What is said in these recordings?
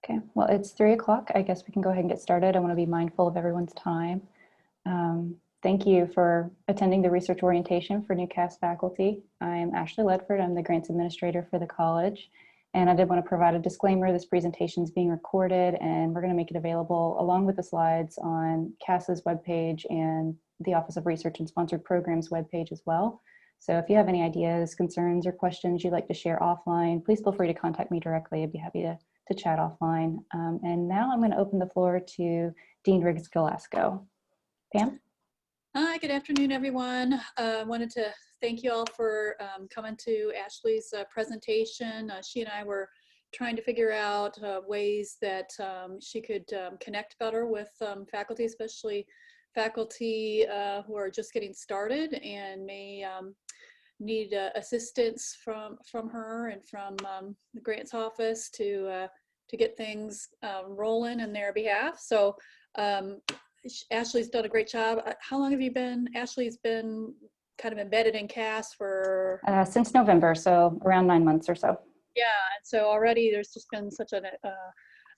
Okay, well, it's 3 o'clock. I guess we can go ahead and get started. I want to be mindful of everyone's time. Thank you for attending the research orientation for new CAS faculty. I'm Ashley Ledford. I'm the grants administrator for the college. And I did want to provide a disclaimer. This presentation is being recorded and we're going to make it available along with the slides on CAS's webpage and the Office of Research and Sponsored Programs webpage as well. So if you have any ideas, concerns, or questions you'd like to share offline, please feel free to contact me directly. I'd be happy to chat offline. And now I'm going to open the floor to Dean Riggs-Galasco. Pam? Hi, good afternoon, everyone. I wanted to thank you all for coming to Ashley's presentation. She and I were trying to figure out ways that she could connect better with faculty, especially faculty who are just getting started and may need assistance from her and from the grants office to get things rolling in their behalf. So Ashley's done a great job. How long have you been? Ashley's been kind of embedded in CAS for? Since November, so around 9 months or so. Yeah, and so already there's just been such an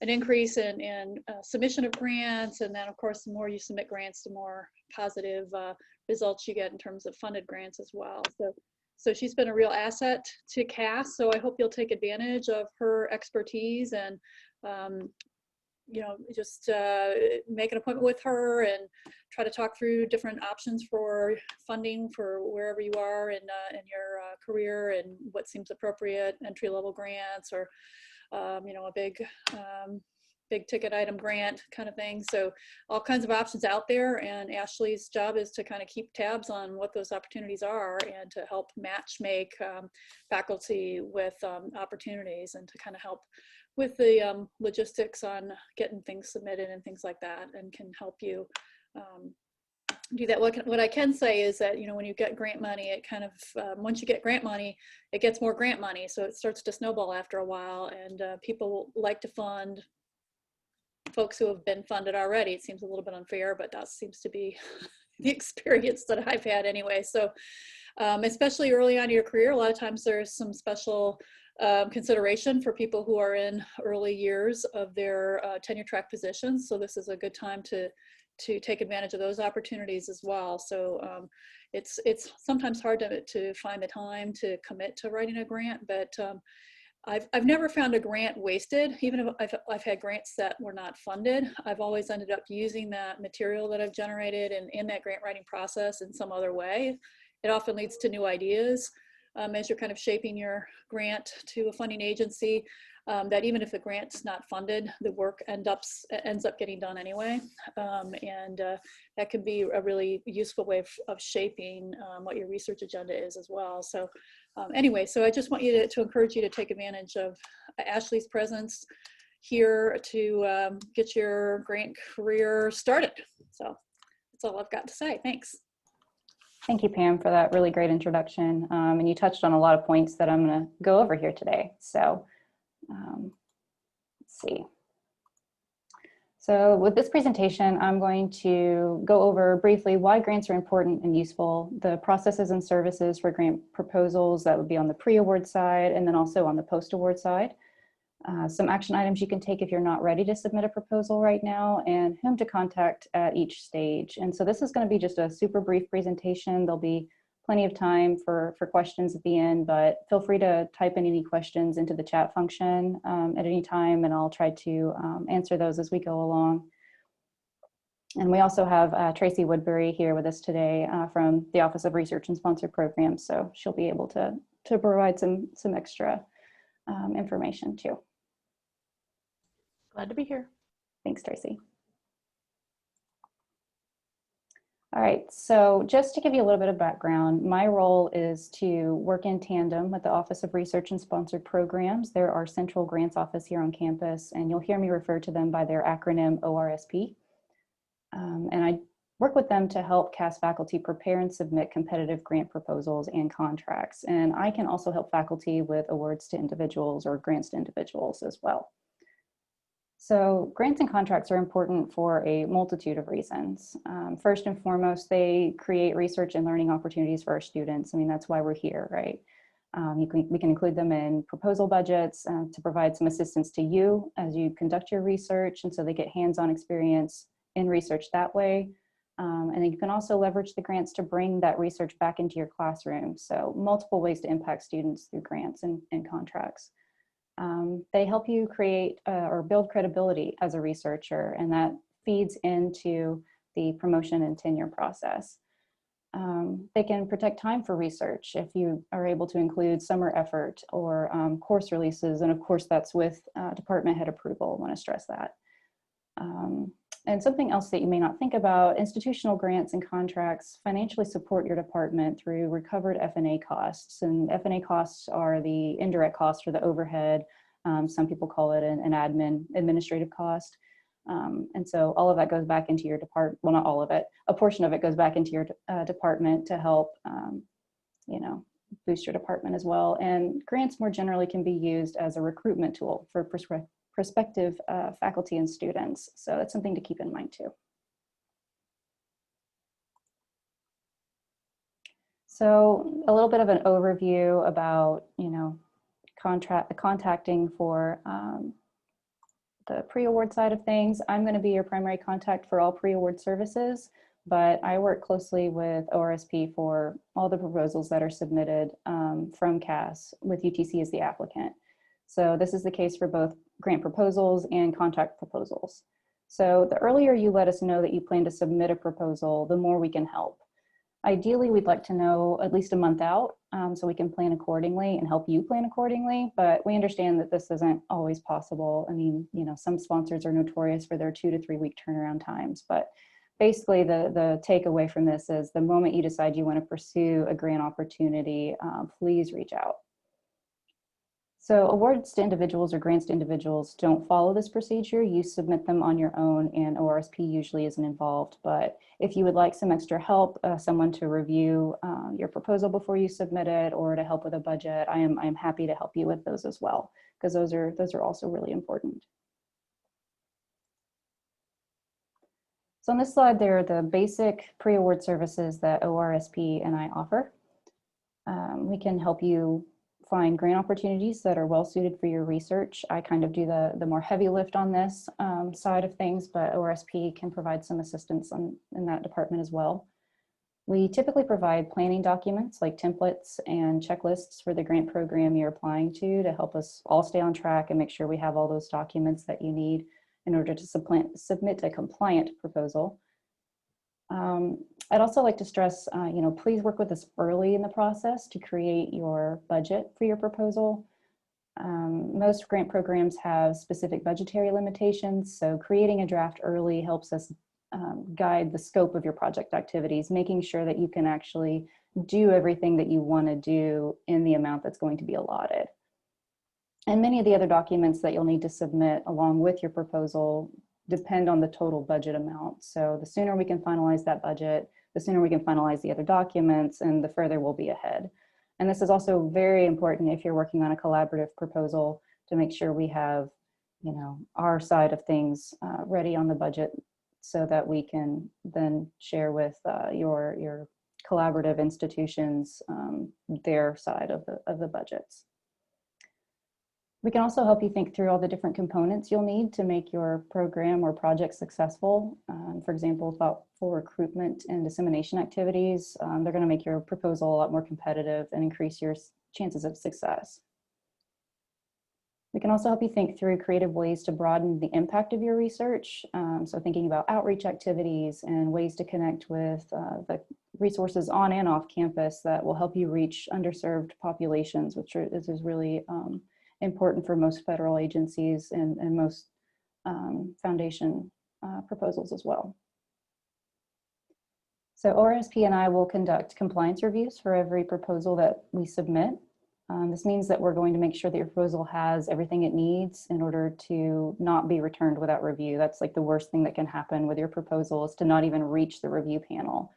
increase in submission of grants, and then of course the more you submit grants, the more positive results you get in terms of funded grants as well. So she's been a real asset to CAS. So I hope you'll take advantage of her expertise and you know, just make an appointment with her and try to talk through different options for funding for wherever you are in your career and what seems appropriate, entry-level grants or, you know, a big ticket item grant kind of thing. So all kinds of options out there, and Ashley's job is to kind of keep tabs on what those opportunities are and to help match make faculty with opportunities and to kind of help with the logistics on getting things submitted and things like that, and can help you do that. What I can say is that, you know, when you get grant money, it kind of, once you get grant money, it gets more grant money. So it starts to snowball after a while, and people like to fund folks who have been funded already. It seems a little bit unfair, but that seems to be the experience that I've had anyway. So especially early on in your career, a lot of times there's some special consideration for people who are in early years of their tenure track positions. So this is a good time to take advantage of those opportunities as well. So it's sometimes hard to find the time to commit to writing a grant, but I've never found a grant wasted. Even if I've had grants that were not funded, I've always ended up using that material that I've generated and in that grant writing process in some other way. It often leads to new ideas as you're kind of shaping your grant to a funding agency, that even if the grant's not funded, the work ends up getting done anyway. And that can be a really useful way of shaping what your research agenda is as well. So anyway, so I just want you to encourage you to take advantage of Ashley's presence here to get your grant career started. So that's all I've got to say. Thanks. Thank you, Pam, for that really great introduction. And you touched on a lot of points that I'm going to go over here today. So let's see. So with this presentation, I'm going to go over briefly why grants are important and useful, the processes and services for grant proposals that would be on the pre-award side, and then also on the post-award side. Some action items you can take if you're not ready to submit a proposal right now, and whom to contact at each stage. And so this is going to be just a super brief presentation. There'll be plenty of time for questions at the end, but feel free to type in any questions into the chat function at any time, and I'll try to answer those as we go along. And we also have Tracy Woodbury here with us today from the Office of Research and Sponsored Programs, so she'll be able to provide some extra information too. Glad to be here. Thanks, Tracy. All right, so just to give you a little bit of background, my role is to work in tandem with the Office of Research and Sponsored Programs. They're our central grants office here on campus, and you'll hear me refer to them by their acronym ORSP. And I work with them to help CAS faculty prepare and submit competitive grant proposals and contracts. And I can also help faculty with awards to individuals or grants to individuals as well. So grants and contracts are important for a multitude of reasons. First and foremost, they create research and learning opportunities for our students. I mean, that's why we're here, right? We can include them in proposal budgets to provide some assistance to you as you conduct your research, and so they get hands-on experience in research that way. And then you can also leverage the grants to bring that research back into your classroom. So multiple ways to impact students through grants and contracts. They help you create or build credibility as a researcher, and that feeds into the promotion and tenure process. They can protect time for research if you are able to include summer effort or course releases, and of course that's with department head approval. I want to stress that. And something else that you may not think about, institutional grants and contracts financially support your department through recovered F&A costs. And F&A costs are the indirect costs or the overhead. Some people call it an administrative cost. And so all of that goes back into your department. Well, not all of it. A portion of it goes back into your department to help, boost your department as well. And grants more generally can be used as a recruitment tool for prospective faculty and students. So that's something to keep in mind too. So a little bit of an overview about, contacting for the pre-award side of things. I'm going to be your primary contact for all pre-award services, but I work closely with ORSP for all the proposals that are submitted from CAS with UTC as the applicant. So this is the case for both grant proposals and contract proposals. So the earlier you let us know that you plan to submit a proposal, the more we can help. Ideally, we'd like to know at least a month out so we can plan accordingly and help you plan accordingly, but we understand that this isn't always possible. I mean, some sponsors are notorious for their 2 to 3 week turnaround times, but basically the takeaway from this is the moment you decide you want to pursue a grant opportunity, please reach out. So awards to individuals or grants to individuals don't follow this procedure. You submit them on your own, and ORSP usually isn't involved. But if you would like some extra help, someone to review your proposal before you submit it, or to help with a budget, I'm happy to help you with those as well, because those are also really important. So on this slide, there are the basic pre-award services that ORSP and I offer. We can help you find grant opportunities that are well suited for your research. I kind of do the more heavy lift on this side of things, but ORSP can provide some assistance in that department as well. We typically provide planning documents like templates and checklists for the grant program you're applying to help us all stay on track and make sure we have all those documents that you need in order to submit a compliant proposal. I'd also like to stress, please work with us early in the process to create your budget for your proposal. Most grant programs have specific budgetary limitations, so creating a draft early helps us guide the scope of your project activities, making sure that you can actually do everything that you want to do in the amount that's going to be allotted. And many of the other documents that you'll need to submit along with your proposal depend on the total budget amount. So the sooner we can finalize that budget, the sooner we can finalize the other documents, and the further we'll be ahead. And this is also very important if you're working on a collaborative proposal to make sure we have, our side of things ready on the budget so that we can then share with your collaborative institutions their side of the budgets. We can also help you think through all the different components you'll need to make your program or project successful. For example, thoughtful recruitment and dissemination activities. They're going to make your proposal a lot more competitive and increase your chances of success. We can also help you think through creative ways to broaden the impact of your research. So thinking about outreach activities and ways to connect with the resources on and off campus that will help you reach underserved populations, which is really important for most federal agencies and most foundation proposals as well. So ORSP and I will conduct compliance reviews for every proposal that we submit. This means that we're going to make sure that your proposal has everything it needs in order to not be returned without review. That's like the worst thing that can happen with your proposal, is to not even reach the review panel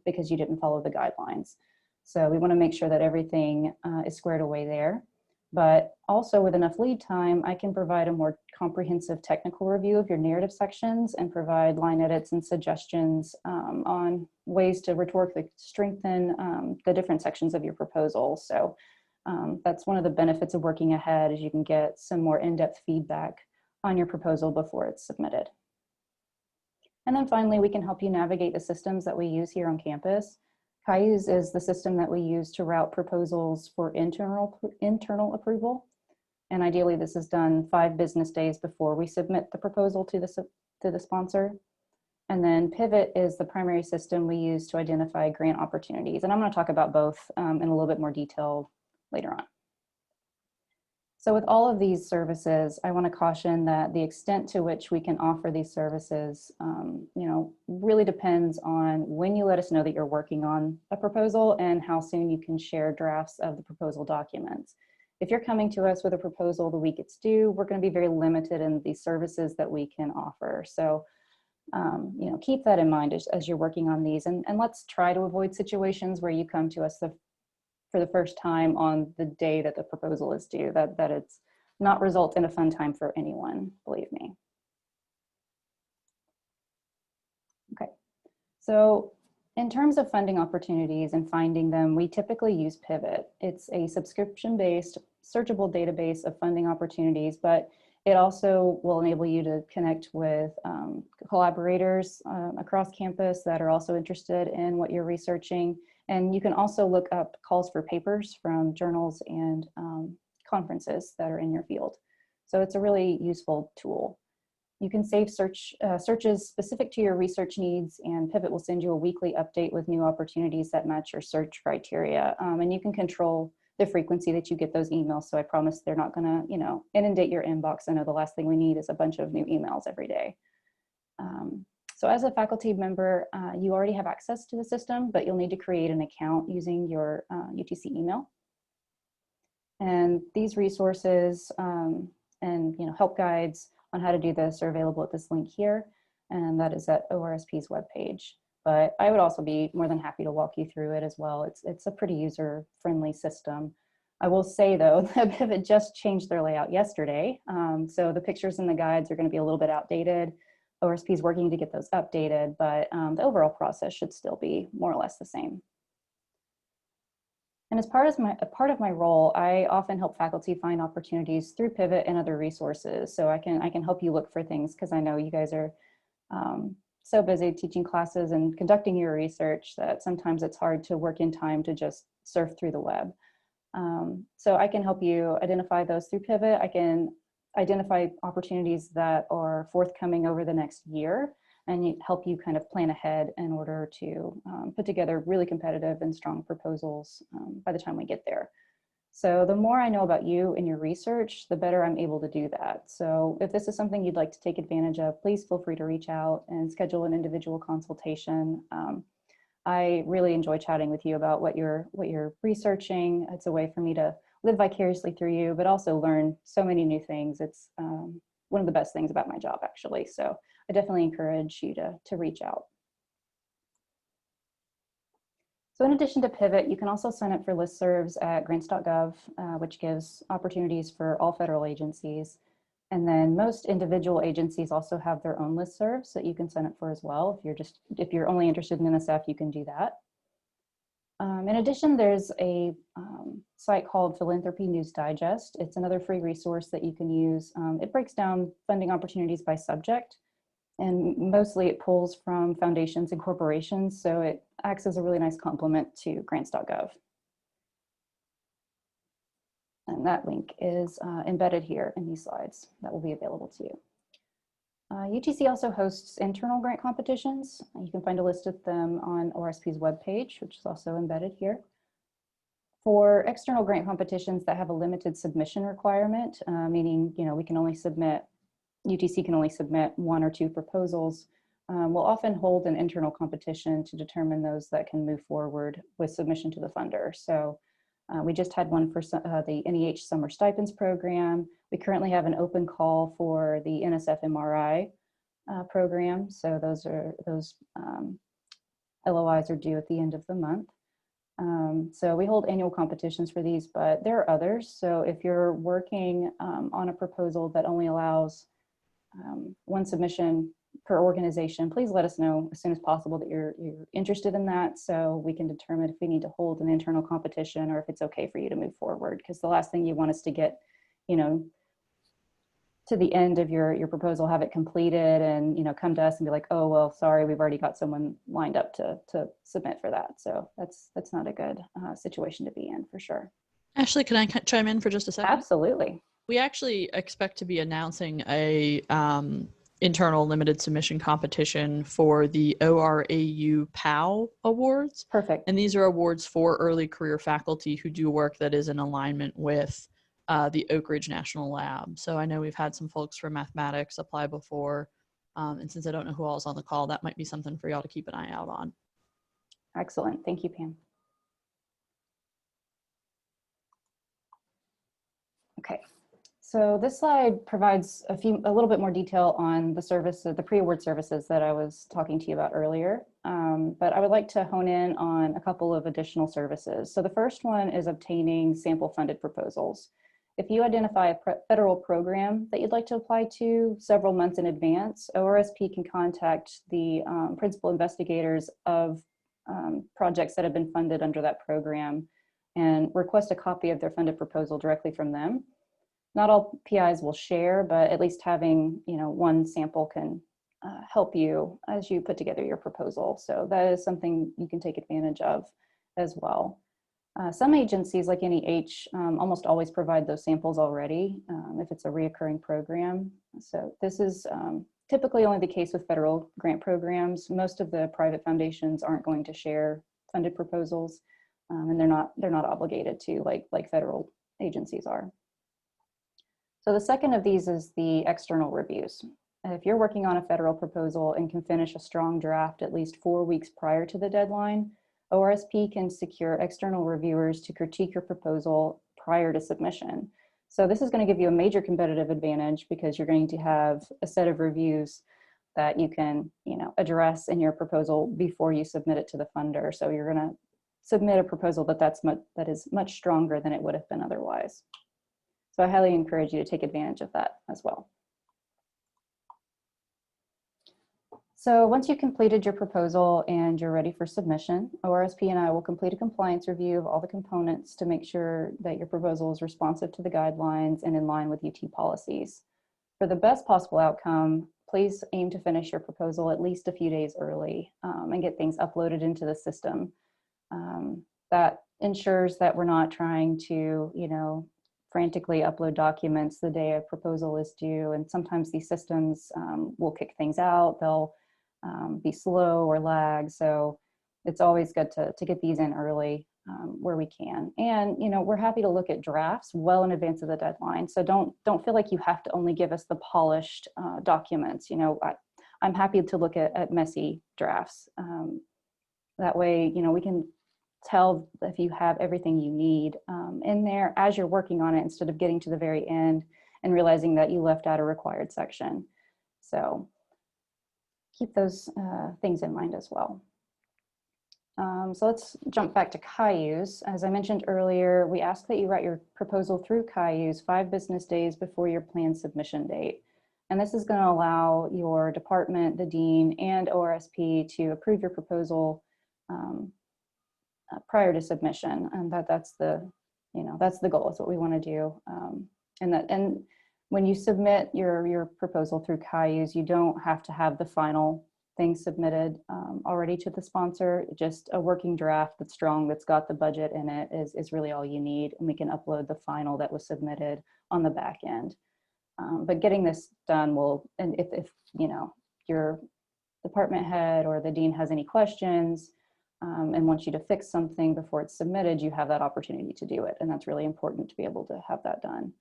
because you didn't follow the guidelines. So we want to make sure that everything is squared away there. But also with enough lead time, I can provide a more comprehensive technical review of your narrative sections and provide line edits and suggestions on ways to rhetorically strengthen the different sections of your proposal. So that's one of the benefits of working ahead, is you can get some more in-depth feedback on your proposal before it's submitted. And then finally, we can help you navigate the systems that we use here on campus. CAS is the system that we use to route proposals for internal approval. And ideally, this is done 5 business days before we submit the proposal to the sponsor. And then Pivot is the primary system we use to identify grant opportunities. And I'm going to talk about both in a little bit more detail later on. So with all of these services, I want to caution that the extent to which we can offer these services, really depends on when you let us know that you're working on a proposal and how soon you can share drafts of the proposal documents. If you're coming to us with a proposal the week it's due, we're going to be very limited in the services that we can offer. So, keep that in mind as you're working on these, and let's try to avoid situations where you come to us for the first time on the day that the proposal is due, that it's not result in a fun time for anyone, believe me. Okay, so in terms of funding opportunities and finding them, we typically use Pivot. It's a subscription-based, searchable database of funding opportunities, but it also will enable you to connect with collaborators across campus that are also interested in what you're researching. And you can also look up calls for papers from journals and conferences that are in your field. So it's a really useful tool. You can save searches specific to your research needs, and Pivot will send you a weekly update with new opportunities that match your search criteria. And you can control the frequency that you get those emails. So I promise they're not gonna, inundate your inbox. I know the last thing we need is a bunch of new emails every day. So as a faculty member, you already have access to the system, but you'll need to create an account using your UTC email. And these resources and help guides on how to do this are available at this link here, and that is at ORSP's webpage. But I would also be more than happy to walk you through it as well. It's a pretty user-friendly system. I will say though, that Pivot just changed their layout yesterday. So the pictures and the guides are going to be a little bit outdated. ORSP is working to get those updated, but the overall process should still be more or less the same. And as part of my role, I often help faculty find opportunities through Pivot and other resources. So I can help you look for things, because I know you guys are so busy teaching classes and conducting your research that sometimes it's hard to work in time to just surf through the web. So I can help you identify those through Pivot. I can identify opportunities that are forthcoming over the next year and help you kind of plan ahead in order to put together really competitive and strong proposals by the time we get there. So the more I know about you and your research, the better I'm able to do that. So if this is something you'd like to take advantage of, please feel free to reach out and schedule an individual consultation. I really enjoy chatting with you about what you're researching. It's a way for me to live vicariously through you, but also learn so many new things. It's one of the best things about my job, actually. So I definitely encourage you to reach out. So in addition to Pivot, you can also sign up for listservs at grants.gov, which gives opportunities for all federal agencies. And then most individual agencies also have their own listservs that you can sign up for as well. If you're only interested in NSF, you can do that. In addition, there's a site called Philanthropy News Digest. It's another free resource that you can use. It breaks down funding opportunities by subject, and mostly it pulls from foundations and corporations, so it acts as a really nice complement to grants.gov. And that link is embedded here in these slides that will be available to you. UTC also hosts internal grant competitions. You can find a list of them on ORSP's webpage, which is also embedded here. For external grant competitions that have a limited submission requirement, meaning we can only submit, UTC can only submit 1 or 2 proposals, we'll often hold an internal competition to determine those that can move forward with submission to the funder. So we just had one for the NEH Summer Stipends Program. We currently have an open call for the NSF MRI program. So those LOIs are due at the end of the month. So we hold annual competitions for these, but there are others. So if you're working on a proposal that only allows one submission per organization, please let us know as soon as possible that you're interested in that, so we can determine if we need to hold an internal competition or if it's okay for you to move forward. Because the last thing you want is to get, you know, to the end of your proposal, have it completed, and, you know, come to us and be like, oh, well, sorry, we've already got someone lined up to submit for that. So that's not a good situation to be in, for sure. Ashley, can I chime in for just a second? Absolutely. We actually expect to be announcing a internal limited submission competition for the ORAU POW Awards. Perfect. And these are awards for early career faculty who do work that is in alignment with the Oak Ridge National Lab. So I know we've had some folks from mathematics apply before. And since I don't know who all's on the call, that might be something for y'all to keep an eye out on. Excellent. Thank you, Pam. Okay. So this slide provides a little bit more detail on the services, the pre-award services that I was talking to you about earlier. But I would like to hone in on a couple of additional services. So the first one is obtaining sample funded proposals. If you identify a federal program that you'd like to apply to several months in advance, ORSP can contact the principal investigators of projects that have been funded under that program and request a copy of their funded proposal directly from them. Not all PIs will share, but at least having, you know, one sample can help you as you put together your proposal. So that is something you can take advantage of as well. Some agencies like NEH almost always provide those samples already if it's a reoccurring program. So this is typically only the case with federal grant programs. Most of the private foundations aren't going to share funded proposals, and they're not obligated to like federal agencies are. So the second of these is the external reviews. If you're working on a federal proposal and can finish a strong draft at least 4 weeks prior to the deadline, ORSP can secure external reviewers to critique your proposal prior to submission. So this is going to give you a major competitive advantage because you're going to have a set of reviews that you can, you know, address in your proposal before you submit it to the funder. So you're going to submit a proposal that is much stronger than it would have been otherwise. So I highly encourage you to take advantage of that as well. So once you've completed your proposal and you're ready for submission, ORSP and I will complete a compliance review of all the components to make sure that your proposal is responsive to the guidelines and in line with UT policies. For the best possible outcome, please aim to finish your proposal at least a few days early and get things uploaded into the system. That ensures that we're not trying to, you know, frantically upload documents the day a proposal is due. And sometimes these systems will kick things out. They'll be slow or lag. So it's always good to get these in early where we can. And, you know, we're happy to look at drafts well in advance of the deadline. So don't feel like you have to only give us the polished documents. You know, I'm happy to look at messy drafts. That way, you know, we can tell if you have everything you need in there as you're working on it, instead of getting to the very end and realizing that you left out a required section. So keep those things in mind as well. So let's jump back to CAUs. As I mentioned earlier, we ask that you write your proposal through CAUs 5 business days before your planned submission date. And this is going to allow your department, the dean, and ORSP to approve your proposal prior to submission, and that's the goal. That's what we want to do. And when you submit your proposal through CAUs, you don't have to have the final thing submitted already to the sponsor. Just a working draft that's strong, that's got the budget in it, is really all you need, and we can upload the final that was submitted on the back end. But getting this done will, and if you know, your department head or the dean has any questions and wants you to fix something before it's submitted, you have that opportunity to do it. And that's really important to be able to have that done.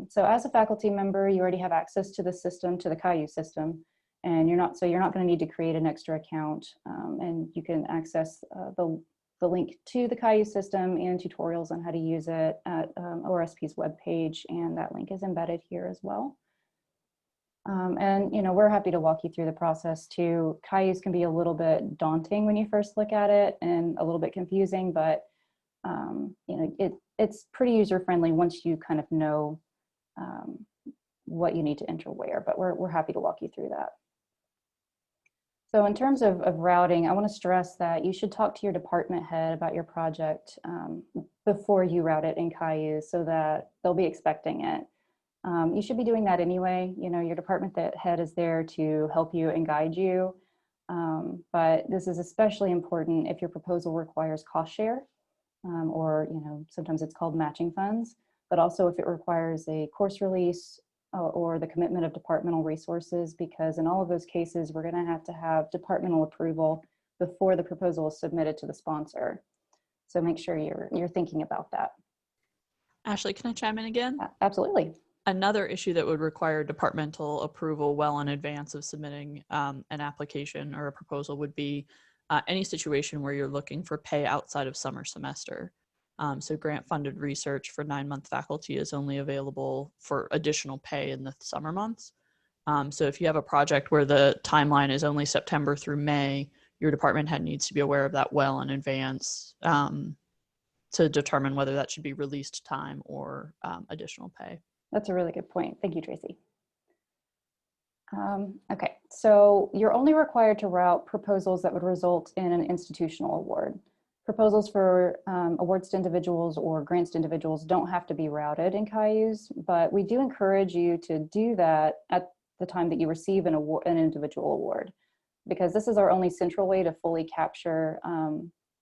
So as a faculty member, you already have access to the system, to the CAU system, and you're not going to need to create an extra account, and you can access the link to the CAU system and tutorials on how to use it at ORSP's webpage, and that link is embedded here as well. And we're happy to walk you through the process too. CAUs can be a little bit daunting when you first look at it and a little bit confusing, but it's pretty user-friendly once you kind of know what you need to enter where, but we're happy to walk you through that. So in terms of routing, I want to stress that you should talk to your department head about your project before you route it in CAUs so that they'll be expecting it. You should be doing that anyway. Your department head is there to help you and guide you. But this is especially important if your proposal requires cost share, or sometimes it's called matching funds, but also if it requires a course release or the commitment of departmental resources, because in all of those cases, we're going to have departmental approval before the proposal is submitted to the sponsor. So make sure you're thinking about that. Ashley, can I chime in again? Absolutely. Another issue that would require departmental approval well in advance of submitting an application or a proposal would be any situation where you're looking for pay outside of summer semester. So grant-funded research for 9-month faculty is only available for additional pay in the summer months. So if you have a project where the timeline is only September through May, your department head needs to be aware of that well in advance to determine whether that should be released time or additional pay. That's a really good point. Thank you, Tracy. Okay, so you're only required to route proposals that would result in an institutional award. Proposals for awards to individuals or grants to individuals don't have to be routed in CAUs, but we do encourage you to do that at the time that you receive an individual award, because this is our only central way to fully capture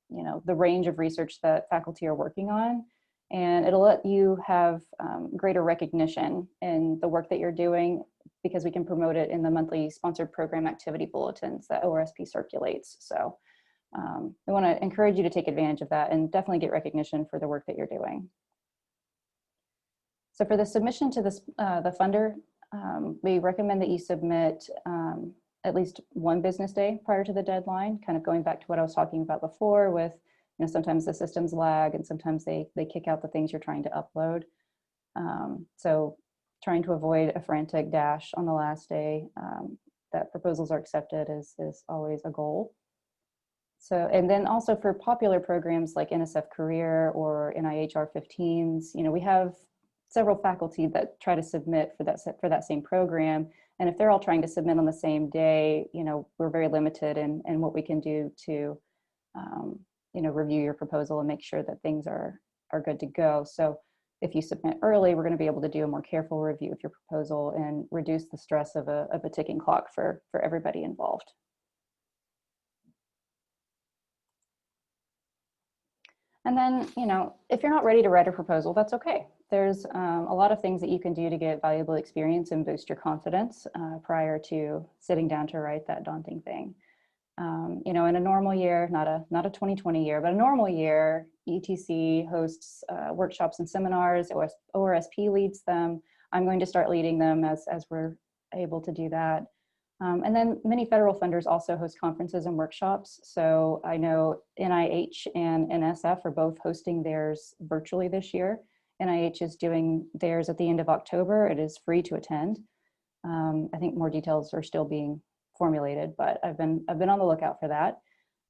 the range of research that faculty are working on. And it'll let you have greater recognition in the work that you're doing, because we can promote it in the monthly sponsored program activity bulletins that ORSP circulates. So we want to encourage you to take advantage of that and definitely get recognition for the work that you're doing. So for the submission to the funder, we recommend that you submit at least 1 business day prior to the deadline, kind of going back to what I was talking about before with, sometimes the systems lag and sometimes they kick out the things you're trying to upload. So trying to avoid a frantic dash on the last day that proposals are accepted is always a goal. So, and then also for popular programs like NSF Career or NIH R15s, we have several faculty that try to submit for that same program. And if they're all trying to submit on the same day, we're very limited in what we can do to, review your proposal and make sure that things are good to go. So if you submit early, we're going to be able to do a more careful review of your proposal and reduce the stress of a ticking clock for everybody involved. And then, if you're not ready to write a proposal, that's okay. There's a lot of things that you can do to get valuable experience and boost your confidence prior to sitting down to write that daunting thing. In a normal year, not a 2020 year, but a normal year, ETC hosts workshops and seminars, ORSP leads them. I'm going to start leading them as we're able to do that. And then many federal funders also host conferences and workshops. So I know NIH and NSF are both hosting theirs virtually this year. NIH is doing theirs at the end of October. It is free to attend. I think more details are still being formulated, but I've been on the lookout for that.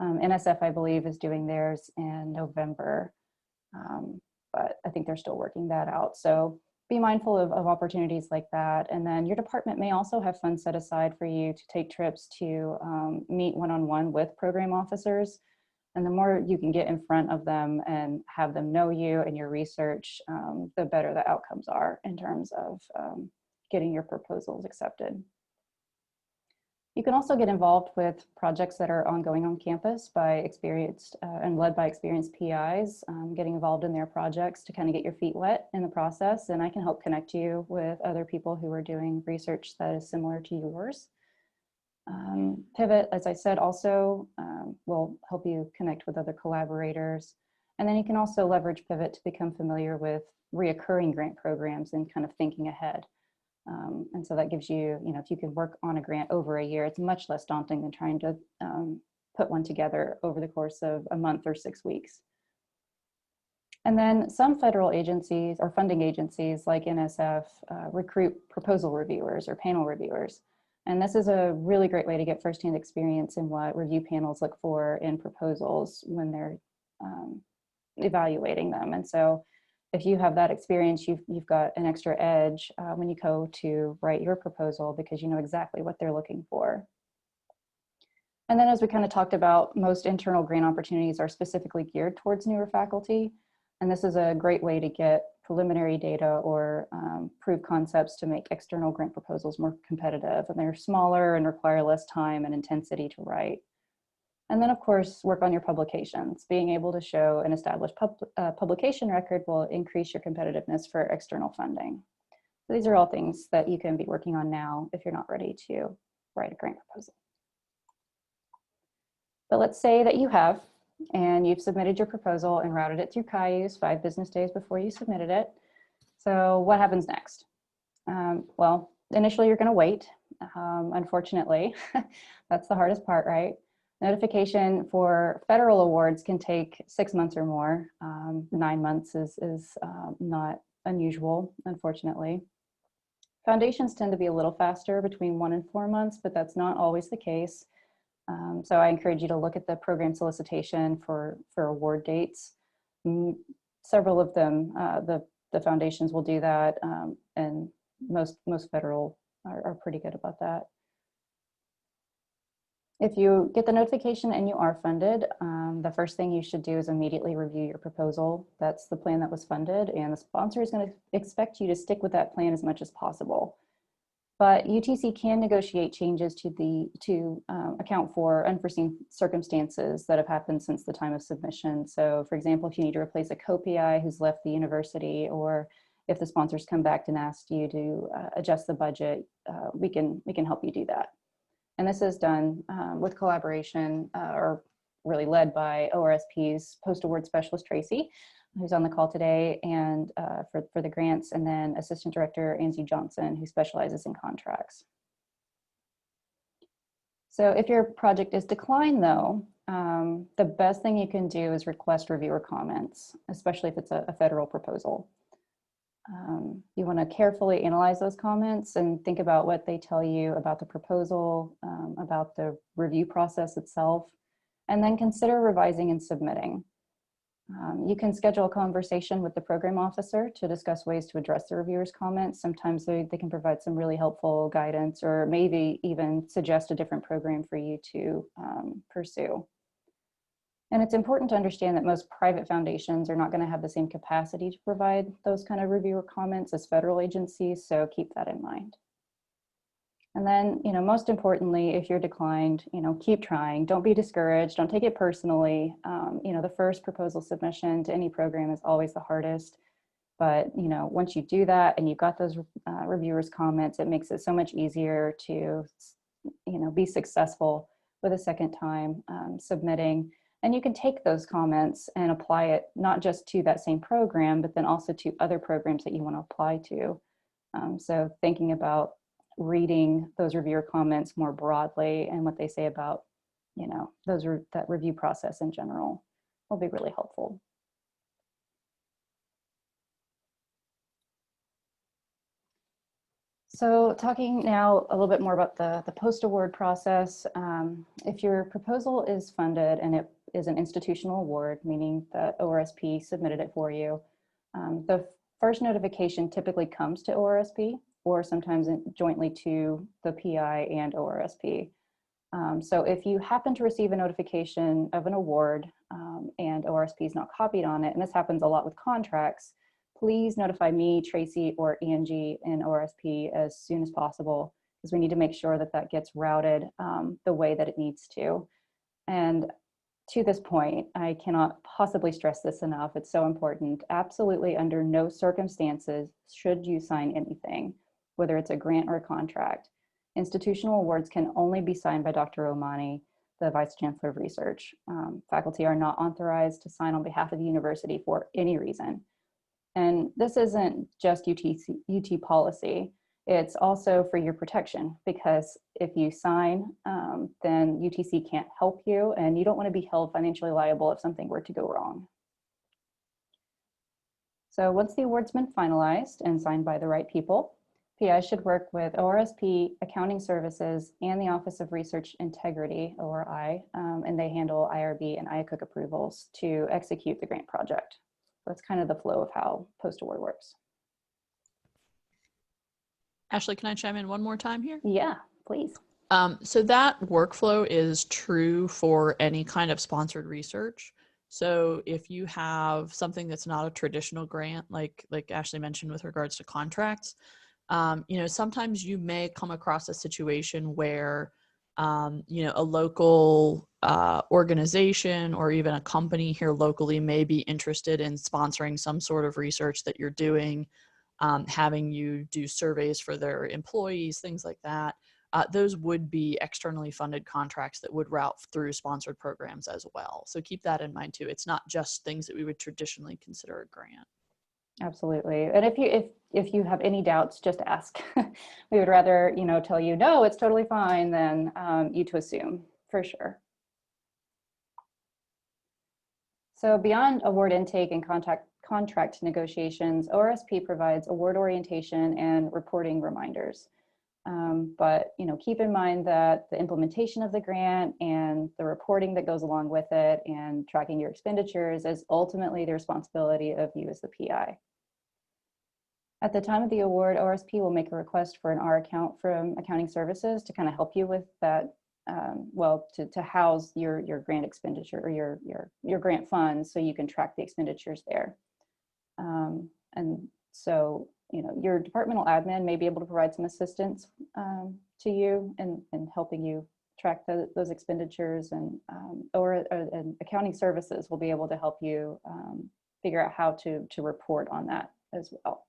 NSF, I believe, is doing theirs in November, but I think they're still working that out. So be mindful of opportunities like that. And then your department may also have funds set aside for you to take trips to meet one-on-one with program officers. And the more you can get in front of them and have them know you and your research, the better the outcomes are in terms of getting your proposals accepted. You can also get involved with projects that are ongoing on campus by experienced and led by experienced PIs, getting involved in their projects to kind of get your feet wet in the process. And I can help connect you with other people who are doing research that is similar to yours. Pivot, as I said, also will help you connect with other collaborators. And then you can also leverage Pivot to become familiar with reoccurring grant programs and kind of thinking ahead. And so that gives you, if you can work on a grant over a year, it's much less daunting than trying to put one together over the course of a month or 6 weeks. And then some federal agencies or funding agencies like NSF recruit proposal reviewers or panel reviewers. And this is a really great way to get firsthand experience in what review panels look for in proposals when they're evaluating them. And so if you have that experience, you've got an extra edge when you go to write your proposal because you know exactly what they're looking for. And then as we kind of talked about, most internal grant opportunities are specifically geared towards newer faculty. And this is a great way to get preliminary data or prove concepts to make external grant proposals more competitive. And they're smaller and require less time and intensity to write. And then of course, work on your publications. Being able to show an established publication record will increase your competitiveness for external funding. So these are all things that you can be working on now if you're not ready to write a grant proposal. But let's say that you have, and you've submitted your proposal and routed it through CAS 5 business days before you submitted it. So what happens next? Well, initially you're going to wait. Unfortunately, that's the hardest part, right? Notification for federal awards can take 6 months or more. 9 months is not unusual, unfortunately. Foundations tend to be a little faster, between 1 and 4 months, but that's not always the case. So I encourage you to look at the program solicitation for award dates. Several of them, the foundations will do that, and most federal are pretty good about that. If you get the notification and you are funded, the first thing you should do is immediately review your proposal. That's the plan that was funded, and the sponsor is going to expect you to stick with that plan as much as possible. But UTC can negotiate changes to account for unforeseen circumstances that have happened since the time of submission. So for example, if you need to replace a co-PI who's left the university, or if the sponsors come back and ask you to adjust the budget, we can help you do that. And this is done with collaboration or really led by ORSP's post-award specialist, Tracy, who's on the call today, and for the grants, and then Assistant Director Angie Johnson, who specializes in contracts. So if your project is declined though, the best thing you can do is request reviewer comments, especially if it's a federal proposal. You want to carefully analyze those comments and think about what they tell you about the proposal, about the review process itself, and then consider revising and submitting. You can schedule a conversation with the program officer to discuss ways to address the reviewer's comments. Sometimes they can provide some really helpful guidance, or maybe even suggest a different program for you to pursue. And it's important to understand that most private foundations are not going to have the same capacity to provide those kind of reviewer comments as federal agencies, so keep that in mind. And then, most importantly, if you're declined, keep trying. Don't be discouraged. Don't take it personally. The first proposal submission to any program is always the hardest. But, once you do that and you've got those reviewers' comments, it makes it so much easier to, be successful with a second time submitting. And you can take those comments and apply it not just to that same program, but then also to other programs that you want to apply to. So thinking about reading those reviewer comments more broadly and what they say about, that review process in general will be really helpful. So talking now a little bit more about the post-award process. If your proposal is funded and it is an institutional award, meaning that ORSP submitted it for you, the first notification typically comes to ORSP, or sometimes jointly to the PI and ORSP. So if you happen to receive a notification of an award and ORSP is not copied on it, and this happens a lot with contracts, please notify me, Tracy, or Angie in ORSP as soon as possible, because we need to make sure that that gets routed the way that it needs to. And to this point, I cannot possibly stress this enough. It's so important. Absolutely under no circumstances should you sign anything, whether it's a grant or a contract. Institutional awards can only be signed by Dr. Omani, the Vice Chancellor of Research. Faculty are not authorized to sign on behalf of the university for any reason. And this isn't just UT policy. It's also for your protection, because if you sign, then UTC can't help you, and you don't want to be held financially liable if something were to go wrong. So once the award's been finalized and signed by the right people, PI should work with ORSP, Accounting Services, and the Office of Research Integrity, ORI, and they handle IRB and IACUC approvals to execute the grant project. That's kind of the flow of how post-award works. Ashley, can I chime in one more time here? Yeah, please. So that workflow is true for any kind of sponsored research. So if you have something that's not a traditional grant, like Ashley mentioned with regards to contracts, sometimes you may come across a situation where, a local organization or even a company here locally may be interested in sponsoring some sort of research that you're doing, having you do surveys for their employees, things like that. Those would be externally funded contracts that would route through sponsored programs as well. So keep that in mind too. It's not just things that we would traditionally consider a grant. Absolutely. And if you have any doubts, just ask. We would rather, tell you, no, it's totally fine than you to assume, for sure. So beyond award intake and contract negotiations, ORSP provides award orientation and reporting reminders. But keep in mind that the implementation of the grant and the reporting that goes along with it and tracking your expenditures is ultimately the responsibility of you as the PI. At the time of the award, ORSP will make a request for an R account from Accounting Services to kind of help you with that, to house your grant expenditure or your grant funds so you can track the expenditures there. And so, your departmental admin may be able to provide some assistance to you in helping you track those expenditures, and Accounting Services will be able to help you figure out how to report on that as well.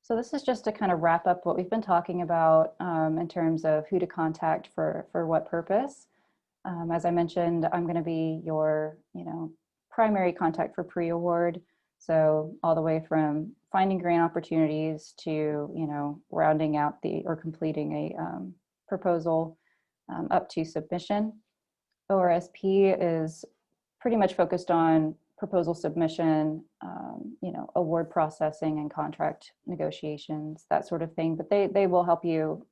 So this is just to kind of wrap up what we've been talking about in terms of who to contact for what purpose. As I mentioned, I'm going to be your, primary contact for pre-award. So all the way from finding grant opportunities to, rounding out or completing a proposal up to submission. ORSP is pretty much focused on proposal submission, award processing and contract negotiations, that sort of thing. But they will help you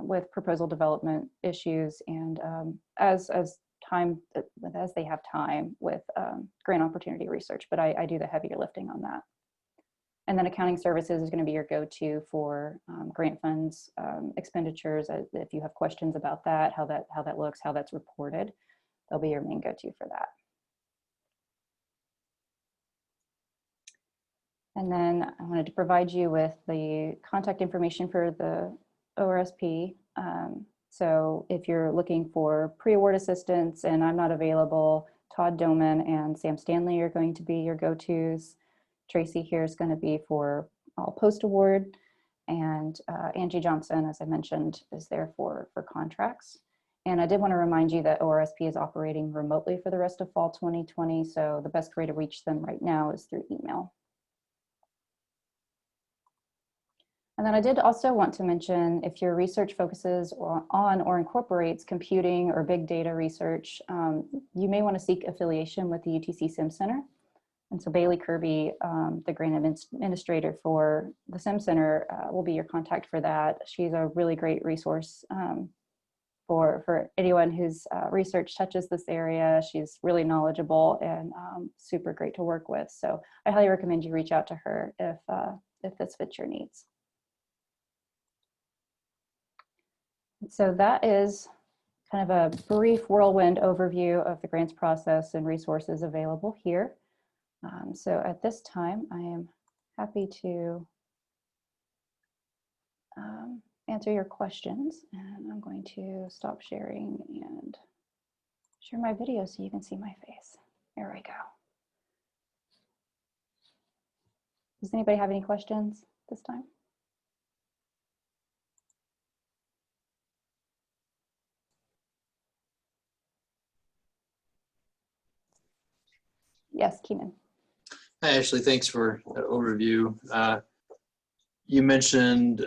with proposal development issues and as they have time with grant opportunity research. But I do the heavier lifting on that. And then Accounting Services is going to be your go-to for grant funds expenditures. If you have questions about that, how that looks, how that's reported, they'll be your main go-to for that. And then I wanted to provide you with the contact information for the ORSP. So if you're looking for pre-award assistance and I'm not available, Todd Doman and Sam Stanley are going to be your go-tos. Tracy here is going to be for all post-award, and Angie Johnson, as I mentioned, is there for contracts. And I did want to remind you that ORSP is operating remotely for the rest of fall 2020, so the best way to reach them right now is through email. And then I did also want to mention, if your research focuses on or incorporates computing or big data research, you may want to seek affiliation with the UTC SimCenter. And so Bailey Kirby, the grant administrator for the SimCenter, will be your contact for that. She's a really great resource for anyone whose research touches this area. She's really knowledgeable and super great to work with. So I highly recommend you reach out to her if this fits your needs. So that is kind of a brief whirlwind overview of the grants process and resources available here. So at this time, I am happy to answer your questions, and I'm going to stop sharing and share my video so you can see my face. There we go. Does anybody have any questions this time? Yes, Keenan. Hi, Ashley. Thanks for that overview. You mentioned,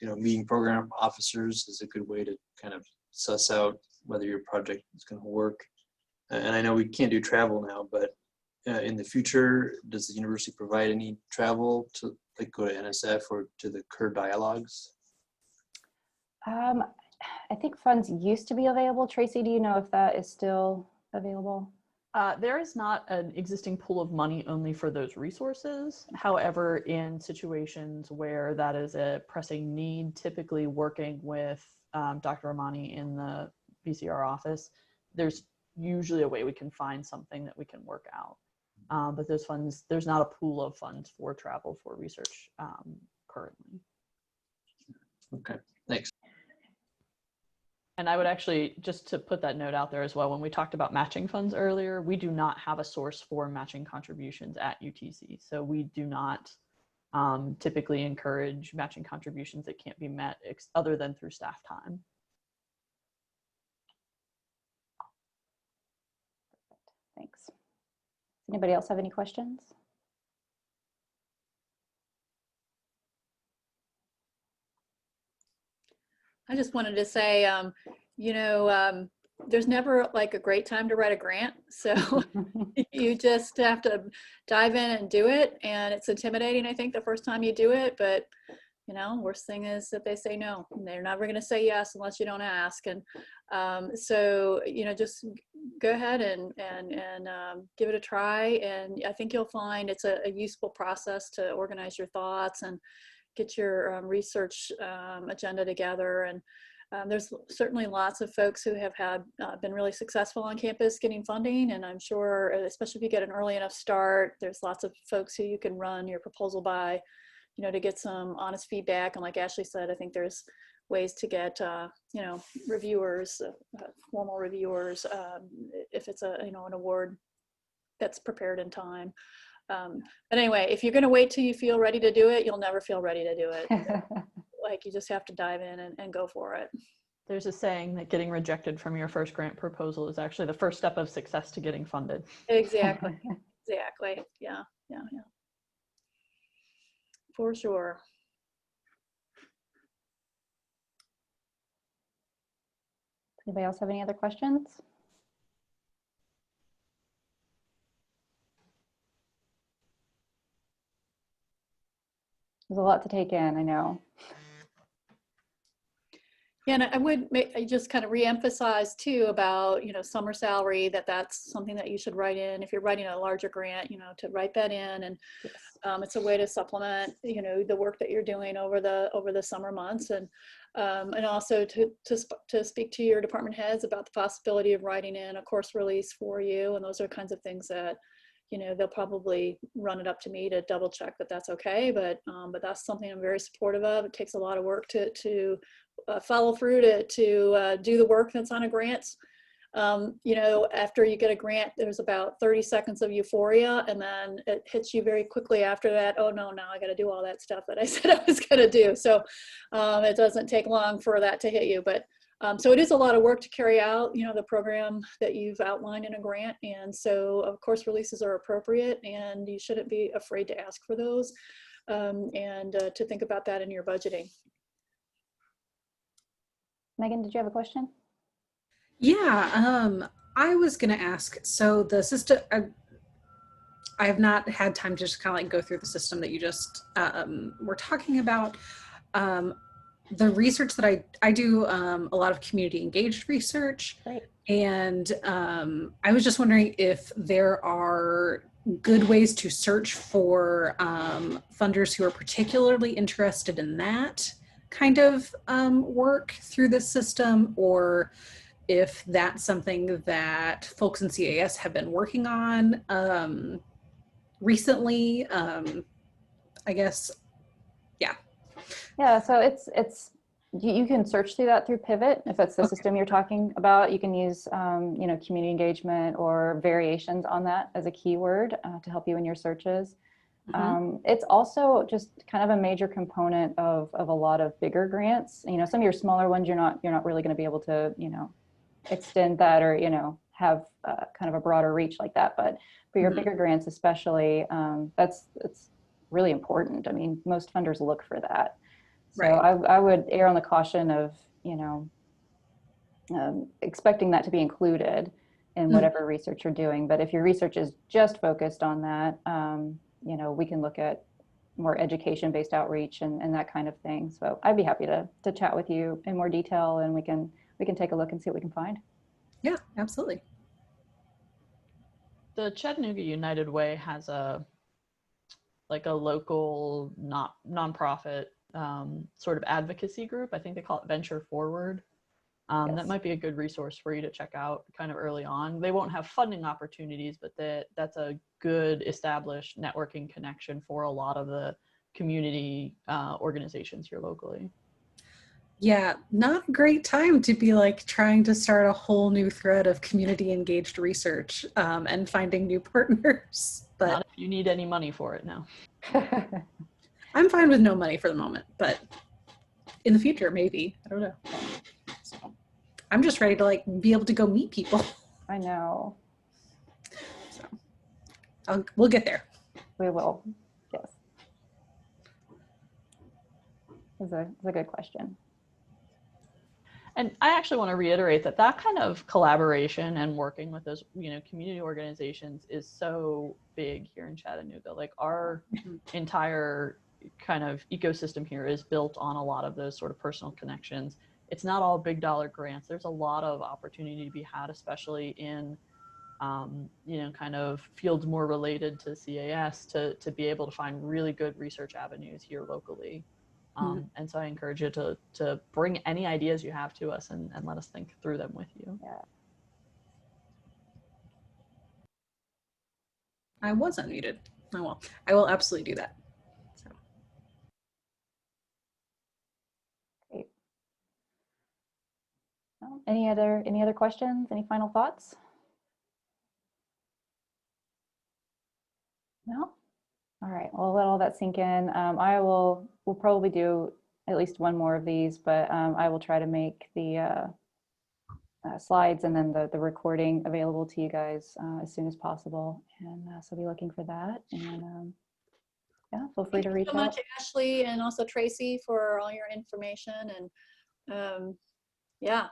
meeting program officers is a good way to kind of suss out whether your project is going to work. and I know we can't do travel now, but in the future, does the university provide any travel to like go to NSF or to the CUR dialogues? I think funds used to be available. Tracy, do you know if that is still available? There is not an existing pool of money only for those resources. However, in situations where that is a pressing need, typically working with Dr. Amani in the BCR office, there's usually a way we can find something that we can work out. But those funds, there's not a pool of funds for travel for research currently. Okay, thanks. And I would actually, just to put that note out there as well, when we talked about matching funds earlier, we do not have a source for matching contributions at UTC. So we do not typically encourage matching contributions that can't be met other than through staff time. Thanks. Anybody else have any questions? I just wanted to say, there's never like a great time to write a grant. So you just have to dive in and do it. And it's intimidating, I think, the first time you do it. But, worst thing is that they say no. And they're never going to say yes unless you don't ask. And so, just go ahead and give it a try. And I think you'll find it's a useful process to organize your thoughts and get your research agenda together. And there's certainly lots of folks who have been really successful on campus getting funding. And I'm sure, especially if you get an early enough start, there's lots of folks who you can run your proposal by, to get some honest feedback. And like Ashley said, I think there's ways to get, reviewers, formal reviewers, if it's an award that's prepared in time. But anyway, if you're going to wait till you feel ready to do it, you'll never feel ready to do it. Like, you just have to dive in and go for it. There's a saying that getting rejected from your first grant proposal is actually the first step of success to getting funded. Exactly. Exactly. Yeah. For sure. Anybody else have any other questions? There's a lot to take in, I know. Yeah, and I would just kind of reemphasize too about, summer salary, that's something that you should write in. If you're writing a larger grant, to write that in. And Yes. It's a way to supplement, the work that you're doing over the summer months. And also to speak to your department heads about the possibility of writing in a course release for you. And those are kinds of things that, they'll probably run it up to me to double check that that's okay. But that's something I'm very supportive of. It takes a lot of work to follow through to do the work that's on a grant. After you get a grant, there's about 30 seconds of euphoria, and then it hits you very quickly after that. Oh no, now I got to do all that stuff that I said I was going to do. So it doesn't take long for that to hit you. But so it is a lot of work to carry out, the program that you've outlined in a grant. And so, of course, releases are appropriate, and you shouldn't be afraid to ask for those, and to think about that in your budgeting. Megan, did you have a question? Yeah, I was going to ask, so the system, I have not had time to just kind of like go through the system that you just were talking about. The research that I do, a lot of community engaged research. Great. And I was just wondering if there are good ways to search for funders who are particularly interested in that kind of work through this system, or if that's something that folks in CAS have been working on recently. I guess, yeah. Yeah, so it's you can search through that through Pivot if that's the Okay. system you're talking about. You can use community engagement or variations on that as a keyword to help you in your searches. It's also just kind of a major component of a lot of bigger grants. Some of your smaller ones, you're not really going to be able to extend that or have kind of a broader reach like that. But for your bigger grants, especially, it's really important. I mean, most funders look for that. So Right. I would err on the caution of expecting that to be included. in whatever research you're doing. But if your research is just focused on that, you know, we can look at more education-based outreach and that kind of thing. So I'd be happy to chat with you in more detail, and we can take a look and see what we can find. Yeah, absolutely. The Chattanooga United Way has a local nonprofit sort of advocacy group. I think they call it Venture Forward. Yes. That might be a good resource for you to check out kind of early on. They won't have funding opportunities, but that's a good established networking connection for a lot of the community organizations here locally. Yeah, not a great time to be like trying to start a whole new thread of community engaged research and finding new partners. But not if you need any money for it now. I'm fine with no money for the moment, but in the future, maybe. I don't know. So I'm just ready to like be able to go meet people. I know. So we'll get there. We will. Yes. It's a good question. And I actually want to reiterate that kind of collaboration and working with those, you know, community organizations is so big here in Chattanooga. Like our entire kind of ecosystem here is built on a lot of those sort of personal connections. It's not all big dollar grants. There's a lot of opportunity to be had, especially in, you know, kind of fields more related to CAS to be able to find really good research avenues here locally. And so I encourage you to bring any ideas you have to us and let us think through them with you. Yeah. I was unmuted. Oh well, I will absolutely do that. So. Great. Well, any other questions? Any final thoughts? No? All right, well, let all that sink in. We'll probably do at least one more of these, but I will try to make the slides and then the recording available to you guys as soon as possible. And so be looking for that. And yeah, feel free to reach out. Thank you so much, Ashley, and also Tracy, for all your information. And yeah,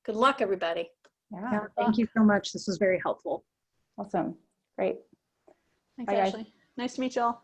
good luck, everybody. Yeah, Thank you so much. This was very helpful. awesome. Great. Thanks, Bye, guys. Ashley. Nice to meet y'all.